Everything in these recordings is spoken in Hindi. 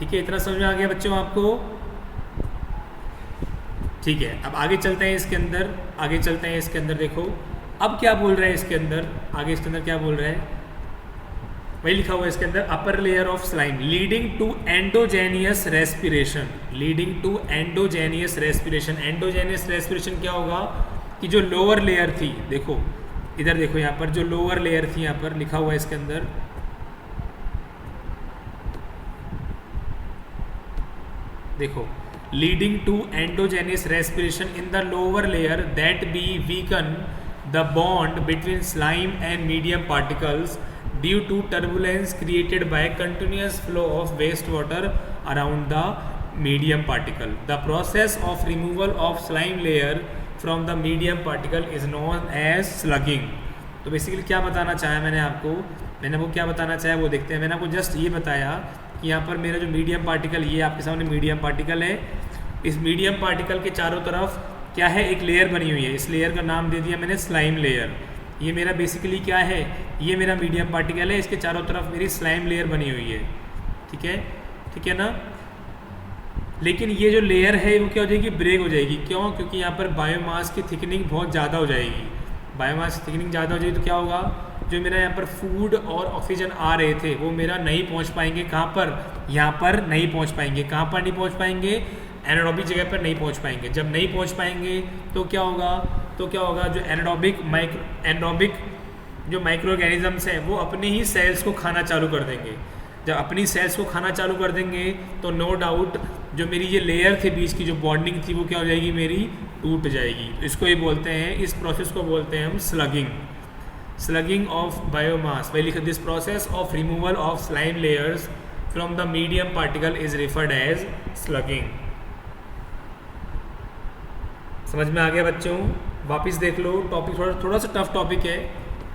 ठीक है, इतना समझ में आ गया बच्चों आपको? ठीक है, अब आगे चलते हैं इसके अंदर, आगे चलते हैं इसके अंदर। देखो अब क्या बोल रहा है इसके अंदर, आगे इसके अंदर क्या बोल रहा है, वही लिखा हुआ है इसके अंदर, upper layer of slime leading to endogenous respiration, leading to endogenous respiration. Endogenous respiration क्या होगा कि जो लोअर लेयर थी, देखो इधर देखो यहाँ पर जो लोअर लेयर थी, यहाँ पर लिखा हुआ है इसके अंदर, देखो leading to endogenous respiration in the lower layer that be weaken the bond between slime and medium particles due to turbulence created by continuous flow of waste water around the medium particle. The process of removal of slime layer from the medium particle is known as slugging. तो बेसिकली क्या बताना चाहा मैंने आपको, क्या बताना चाहा वो देखते हैं। मैंने आपको जस्ट ये बताया कि यहाँ पर मेरा जो मीडियम पार्टिकल, ये आपके सामने मीडियम पार्टिकल है, इस मीडियम पार्टिकल के चारों तरफ क्या है, एक लेयर बनी हुई है। इस लेयर का नाम दे दिया मैंने स्लाइम लेयर। ये मेरा बेसिकली क्या है, ये मेरा मीडियम पार्टिकल है, इसके चारों तरफ मेरी स्लाइम लेयर बनी हुई है। ठीक है ना। लेकिन ये जो लेयर है वो क्या हो जाएगी, ब्रेक हो जाएगी। क्यों? क्योंकि यहाँ पर बायोमास की थिकनिंग बहुत ज़्यादा हो जाएगी। बायोमास की थिकनिंग ज़्यादा हो जाएगी तो क्या होगा, जो मेरा यहाँ पर फूड और ऑक्सीजन आ रहे थे वो मेरा नहीं पहुँच पाएंगे। कहाँ पर? यहाँ पर नहीं पहुँच पाएंगे। कहाँ पर नहीं पहुँच पाएंगे? एनारोबिक जगह पर नहीं पहुँच पाएंगे। जब नहीं पहुँच पाएंगे तो क्या होगा, जो एनारोबिक जो माइक्रो ऑर्गेनिजम्स हैं वो अपने ही सेल्स को खाना चालू कर देंगे। जब अपनी सेल्स को खाना चालू कर देंगे तो नो डाउट जो मेरी ये लेयर थी बीच की, जो बॉन्डिंग थी वो क्या हो जाएगी, मेरी टूट जाएगी। तो इसको ये बोलते हैं, इस प्रोसेस को बोलते हैं हम स्लगिंग ऑफ बायोमास। वही लिखा, this process of removal of slime layers from the medium particle is referred as sloughing. समझ में आ गया बच्चों? वापस देख लो, टॉपिक थोड़ा सा टफ टॉपिक है,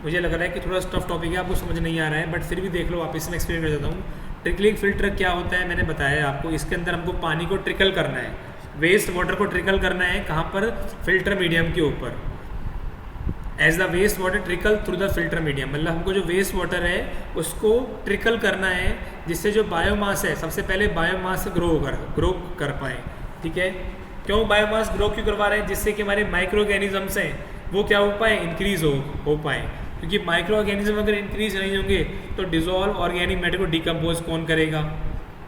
मुझे लग रहा है कि थोड़ा सा टफ टॉपिक है, आपको समझ नहीं आ रहा है, बट फिर भी देख लो, वापस मैं एक्सप्लेन कर देता हूँ। ट्रिकलिंग फिल्टर क्या होता है मैंने बताया आपको। इसके अंदर हमको पानी को ट्रिकल करना है, वेस्ट वाटर को ट्रिकल करना है। कहाँ पर? फिल्टर मीडियम के ऊपर। As the waste water trickle through the filter medium, मतलब हमको जो वेस्ट वाटर है उसको ट्रिकल करना है, जिससे जो बायोमास है सबसे पहले बायोमास ग्रो कर पाए। ठीक है, क्यों बायोमास ग्रो क्यों करवा रहे हैं? जिससे कि हमारे माइक्रो ऑर्गेनिजम्स हैं वो क्या हो पाए, इंक्रीज हो पाए। क्योंकि माइक्रो ऑर्गेनिज्म अगर इंक्रीज नहीं होंगे तो डिजोल्व ऑर्गेनिक मैटर को डिकम्पोज कौन करेगा?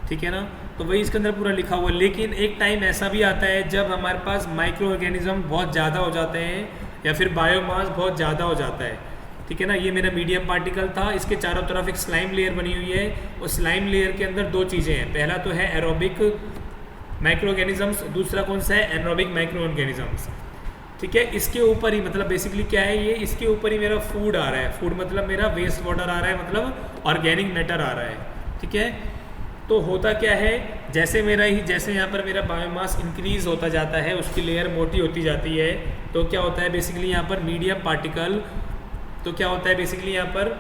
ठीक है ना। तो वही इसके अंदर पूरा लिखा हुआ है। लेकिन एक टाइम ऐसा भी आता है जब हमारे पास माइक्रो ऑर्गेनिज्म बहुत ज़्यादा हो जाते हैं या फिर बायोमास बहुत ज़्यादा हो जाता है। ठीक है ना। ये मेरा मीडियम पार्टिकल था, इसके चारों तरफ एक स्लाइम लेयर बनी हुई है। उस स्लाइम लेयर के अंदर दो चीज़ें हैं, पहला तो है एरोबिक माइक्रो ऑर्गेनिजम्स, दूसरा कौन सा है, एनारोबिक माइक्रो ऑर्गेनिजम्स। ठीक है, इसके ऊपर ही मतलब बेसिकली क्या है, ये इसके ऊपर ही मेरा फूड आ रहा है। फूड मतलब मेरा वेस्ट वाटर आ रहा है, मतलब ऑर्गेनिक मैटर आ रहा है। ठीक है, तो होता क्या है, जैसे यहाँ पर मेरा बायोमास इंक्रीज होता जाता है, उसकी लेयर मोटी होती जाती है, तो क्या होता है बेसिकली यहाँ पर मीडियम पार्टिकल, तो क्या होता है बेसिकली यहाँ पर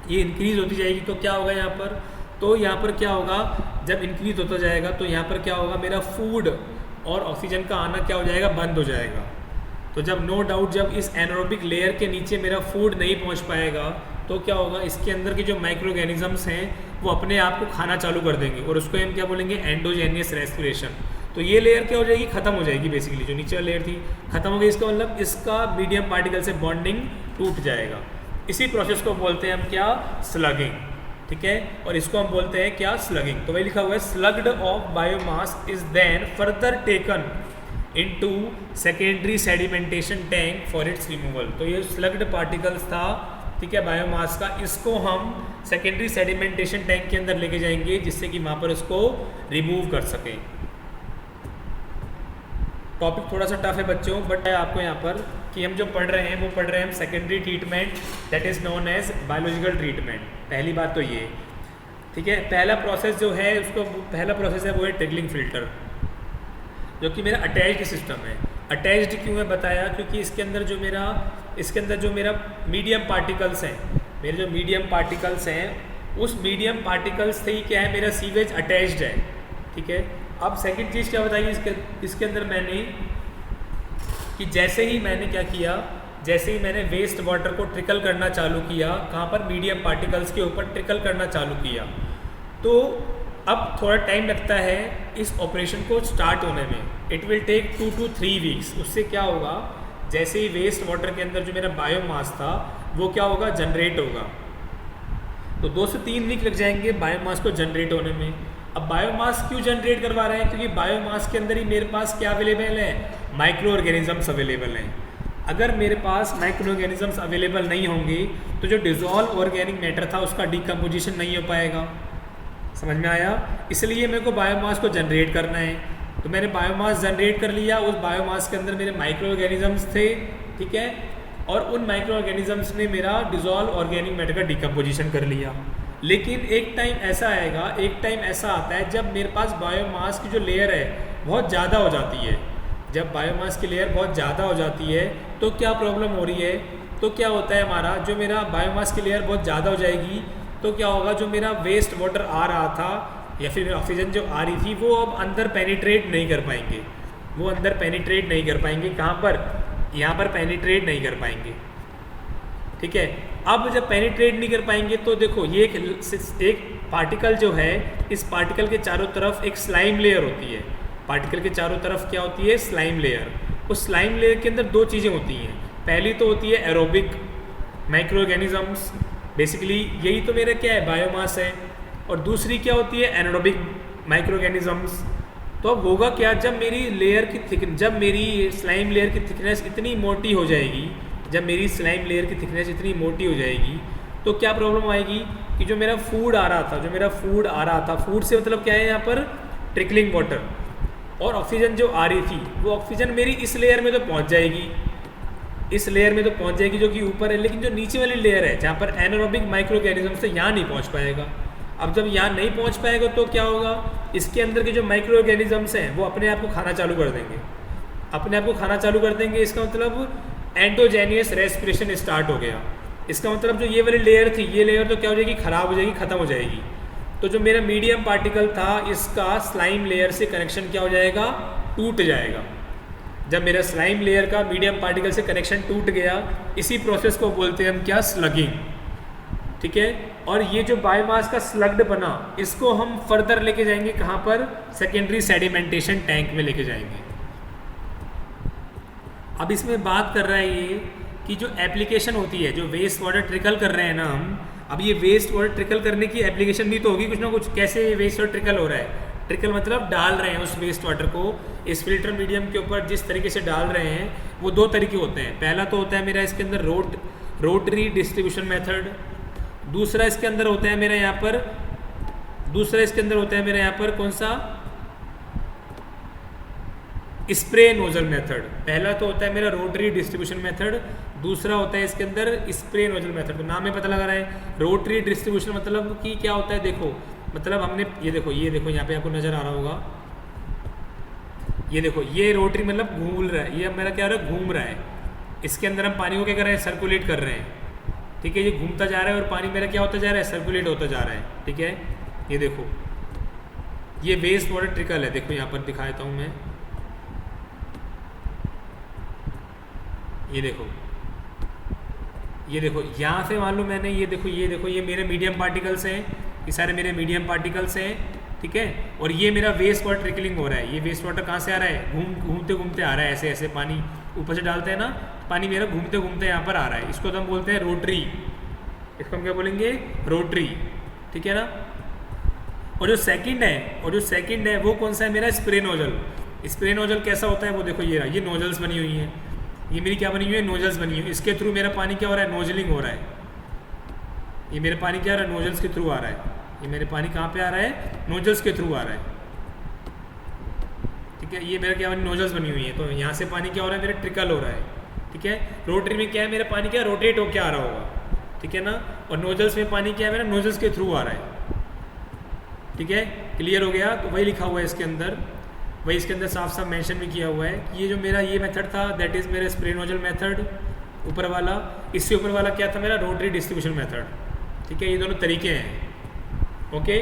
ये इंक्रीज होती जाएगी। तो क्या होगा यहाँ पर, तो यहाँ पर क्या होगा, जब इंक्रीज होता जाएगा तो यहाँ पर क्या होगा, मेरा फूड और ऑक्सीजन का आना क्या हो जाएगा, बंद हो जाएगा। तो जब नो डाउट जब इस एनारोबिक लेयर के नीचे मेरा फूड नहीं पहुँच पाएगा तो क्या होगा, इसके अंदर के जो माइक्रो ऑर्गेनिजम्स हैं वो अपने आप को खाना चालू कर देंगे और उसको हम क्या बोलेंगे, एंडोजेनियस रेस्पिरेशन। तो ये लेयर क्या हो जाएगी, खत्म हो जाएगी। बेसिकली जो नीचे लेयर थी खत्म हो गई, इसका मतलब इसका मीडियम पार्टिकल से बॉन्डिंग टूट जाएगा। इसी प्रोसेस को बोलते हैं हम क्या, स्लगिंग। ठीक है, और इसको हम बोलते हैं क्या, स्लगिंग। तो वही लिखा हुआ है, sludge of biomass is then further taken into secondary sedimentation tank for its removal. तो ये स्लग्ड पार्टिकल्स था, ठीक है, बायोमास का, इसको हम सेकेंडरी सेडिमेंटेशन टैंक के अंदर लेके जाएंगे जिससे कि वहाँ पर इसको रिमूव कर सकें। टॉपिक थोड़ा सा टफ है बच्चों, बट आपको यहाँ पर कि हम जो पढ़ रहे हैं वो पढ़ रहे हैं हम secondary treatment, that is known as biological treatment. पहली बात तो ये, ठीक है। पहला प्रोसेस जो है उसको, पहला प्रोसेस है वो है ट्रिकलिंग फिल्टर, जो कि मेरा अटैच्ड सिस्टम है। अटैच्ड क्यों है बताया, क्योंकि इसके अंदर जो मेरा मीडियम पार्टिकल्स हैं, मेरे जो मीडियम पार्टिकल्स हैं उस मीडियम पार्टिकल्स से ही क्या है, मेरा सीवेज अटैच्ड है। ठीक है, अब सेकंड चीज़ क्या बताइए इसके अंदर मैंने, कि जैसे ही मैंने वेस्ट वाटर को ट्रिकल करना चालू किया, कहाँ पर, मीडियम पार्टिकल्स के ऊपर ट्रिकल करना चालू किया, तो अब थोड़ा टाइम लगता है इस ऑपरेशन को स्टार्ट होने में, it will take 2 to 3 weeks. उससे क्या होगा, जैसे ही वेस्ट वाटर के अंदर जो मेरा बायोमास था वो क्या होगा, जनरेट होगा। तो 2 से 3 वीक लग जाएंगे बायोमास को जनरेट होने में। अब बायोमास क्यों जनरेट करवा रहे हैं, क्योंकि बायोमास के अंदर ही मेरे पास क्या अवेलेबल है, माइक्रो ऑर्गेनिजम्स अवेलेबल हैं। अगर मेरे पास माइक्रो ऑर्गेनिजम्स अवेलेबल नहीं होंगे तो जो डिजॉल्व ऑर्गेनिक मैटर था उसका डिकम्पोजिशन नहीं हो पाएगा। समझ में आया? इसलिए मेरे को बायोमास को जनरेट करना है। तो मैंने बायोमास जनरेट कर लिया, उस बायोमास के अंदर मेरे माइक्रो ऑर्गेनिजम्स थे, ठीक है, और उन माइक्रो ऑर्गेनिजम्स ने मेरा डिजॉल्व ऑर्गेनिक मैटर का डिकम्पोजिशन कर लिया। लेकिन एक टाइम ऐसा आएगा, एक टाइम ऐसा आता है जब मेरे पास बायोमास की जो लेयर है बहुत ज़्यादा हो जाती है। जब बायोमास की लेयर बहुत ज़्यादा हो जाती है तो क्या प्रॉब्लम हो रही है, तो क्या होता है हमारा, जो मेरा बायोमास की लेयर बहुत ज़्यादा हो जाएगी तो क्या होगा, जो मेरा वेस्ट वाटर आ रहा था या फिर ऑक्सीजन जो आ रही थी वो अब अंदर पेनिट्रेट नहीं कर पाएंगे, वो अंदर पेनिट्रेट नहीं कर पाएंगे। कहाँ पर, यहाँ पर पेनिट्रेट नहीं कर पाएंगे, ठीक है। अब जब पेनिट्रेट नहीं कर पाएंगे तो देखो ये एक पार्टिकल जो है, इस पार्टिकल के चारों तरफ एक स्लाइम लेयर होती है। पार्टिकल के चारों तरफ क्या होती है, स्लाइम लेयर। उस स्लाइम लेयर के अंदर 2 चीज़ें होती हैं। पहली तो होती है एरोबिक माइक्रो ऑर्गेनिजम्स, बेसिकली यही तो मेरा क्या है, बायोमास है। और दूसरी क्या होती है, एनारोबिक माइक्रो ऑर्गेनिजम्स। तो अब होगा क्या, जब मेरी लेयर की जब मेरी स्लाइम लेयर की थिकनेस इतनी मोटी हो जाएगी, जब मेरी स्लाइम लेयर की थिकनेस इतनी मोटी हो जाएगी तो क्या प्रॉब्लम आएगी कि जो मेरा फूड आ रहा था, फूड से मतलब क्या है यहाँ पर, ट्रिकलिंग वाटर, और ऑक्सीजन जो आ रही थी वो ऑक्सीजन मेरी इस लेयर में तो पहुँच जाएगी, इस लेयर में तो पहुँच जाएगी जो कि ऊपर है, लेकिन जो नीचे वाली लेयर है जहाँ पर एनारोबिक माइक्रो ऑर्गेनिजम्स है यहाँ नहीं पहुँच पाएगा। अब जब यहाँ नहीं पहुँच पाएगा तो क्या होगा, इसके अंदर के जो माइक्रो ऑर्गेनिजम्स हैं वो अपने आप को खाना चालू कर देंगे, अपने आप को खाना चालू कर देंगे। इसका मतलब एंडोजेनियस रेस्पिरेशन स्टार्ट हो गया। इसका मतलब जो ये वाली लेयर थी, ये लेयर तो क्या हो जाएगी, ख़राब हो जाएगी, ख़त्म हो जाएगी। तो जो मेरा मीडियम पार्टिकल था इसका स्लाइम लेयर से कनेक्शन क्या हो जाएगा, टूट जाएगा। जब मेरा स्लाइम लेयर का मीडियम पार्टिकल से कनेक्शन टूट गया, इसी प्रोसेस को बोलते हैं हम क्या, स्लगिंग, ठीक है। और ये जो बायोमास का स्लग्ड बना, इसको हम फर्दर लेके जाएंगे कहाँ पर, सेकेंडरी सेडिमेंटेशन टैंक में लेके जाएंगे। अब इसमें बात कर रहा है ये कि जो एप्लीकेशन होती है, जो वेस्ट वाटर ट्रिकल कर रहे हैं ना हम, अब ये वेस्ट वाटर ट्रिकल करने की एप्लीकेशन भी तो होगी कुछ ना कुछ। कैसे वेस्ट वाटर ट्रिकल हो रहा है, ट्रिकल मतलब डाल रहे हैं उस वेस्ट वाटर को इस फिल्टर मीडियम के ऊपर, जिस तरीके से डाल रहे हैं वो 2 तरीके होते हैं। पहला तो होता है मेरा इसके अंदर रोटरी डिस्ट्रीब्यूशन मेथड, दूसरा इसके अंदर होता है मेरा यहाँ पर कौन सा, स्प्रे नोजल मेथड। पहला तो होता है मेरा रोटरी डिस्ट्रीब्यूशन मेथड, दूसरा होता है इसके अंदर स्प्रे नोजल मेथड। तो नाम में पता लगा रहा है, रोटरी डिस्ट्रीब्यूशन मतलब कि क्या होता है, देखो मतलब हमने ये देखो यहाँ पे आपको नज़र आ रहा होगा, ये देखो ये रोटरी मतलब घूम रहा है, ये मेरा क्या हो रहा है, घूम रहा है। इसके अंदर हम पानी को क्या कर रहे हैं, सर्कुलेट कर रहे हैं, ठीक है। ये घूमता जा रहा है और पानी मेरा क्या होता जा रहा है, सर्कुलेट होता जा रहा है, ठीक है। ये देखो ये वेस्ट वाटर ट्रिकल है, देखो यहाँ पर दिखा देता हूँ मैं, ये देखो यहाँ से मान लो मैंने ये देखो ये मेरे मीडियम पार्टिकल्स हैं, ये सारे मेरे मीडियम पार्टिकल्स हैं, ठीक है। और ये मेरा वेस्ट वाटर ट्रिकलिंग हो रहा है। ये वेस्ट वाटर कहाँ से आ रहा है, घूमते आ रहा है, ऐसे पानी ऊपर से डालते हैं ना, पानी मेरा घूमते यहाँ पर आ रहा है। इसको तो हम बोलते हैं रोटरी, इसको हम क्या बोलेंगे, रोटरी, ठीक है ना। और जो सेकंड है वो कौन सा है, मेरा स्प्रे नोजल। स्प्रे नोजल कैसा होता है वो देखो, ये नोजल्स बनी हुई हैं, ये मेरी क्या बनी हुई है, नोजल्स बनी हुई है। इसके थ्रू मेरा पानी क्या हो रहा है, नोजलिंग हो रहा है। ये मेरा पानी क्या आ रहा है, नोजल्स के थ्रू आ रहा है। ये मेरे पानी कहाँ पे आ रहा है, नोजल्स के थ्रू आ रहा है, ठीक है। ये मेरा क्या बनी, नोजल्स बनी हुई है, तो यहाँ से पानी क्या हो रहा है, मेरा ट्रिकल हो रहा है, ठीक है। रोटरी में क्या है, मेरा पानी क्या रोटेट होकर आ रहा होगा, ठीक है ना। और नोजल्स में पानी क्या है, मेरा नोजल्स के थ्रू आ रहा है, ठीक है। क्लियर हो गया। तो वही लिखा हुआ है इसके अंदर, वही इसके अंदर साफ साफ मेंशन भी किया हुआ है कि ये जो मेरा ये मेथड था दैट इज़ मेरा स्प्रे नोजल मेथड ऊपर वाला, इससे ऊपर वाला क्या था मेरा रोटरी डिस्ट्रीब्यूशन मेथड, ठीक है। ये दोनों तरीके हैं, ओके।